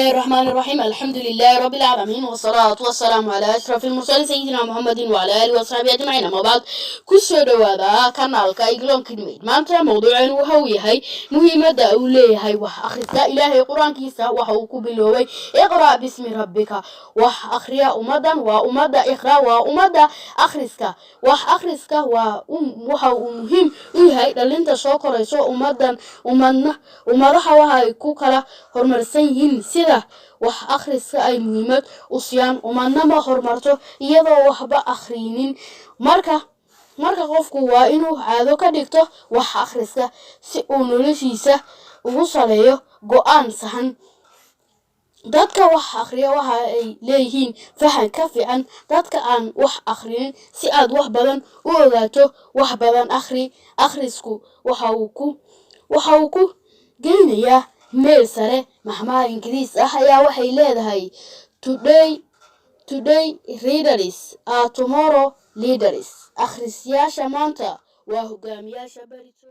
الله الرحمن الرحيم الحمد لله رب العالمين والصلاة والسلام على أشرف المرسلين سيدنا محمد وعلى آله وصحبه أجمعين. أما بعد كسر هذا كنالك إقلام كلمة ما أنت موضوع وهوي هاي مهمة دولة هاي وأخرت إلهي قرآن كيسا وحوك باللوي اقرأ باسم ربك وأخريا أمدا وأمدا إخرا وأمدا أخرسك وأخرسك وحو مهم هاي لأنت شاكر يسوع أمدها وهاي كوكلا horumarsan sida wax akhriska ay muhiimad u siiyaan umadnama horumarto iyadoo waxba akhrinin marka qofku waa inuu caado ka dhigto wax akhriska si uu noloshiisa ugu saleeyo go'aan sahan dadka wax akhriya waxa ay leeyihiin fahan ka fiican dadka aan wax akhrinin si aad wax badan u ogaato wax badan akhrisku waxa uu ku geynayaa meel sare mahmaha ingiriis ah ayaa waxay leedahay today readers are tomorrow leaders akhriyaasha maanta waa hogaamiyaasha berito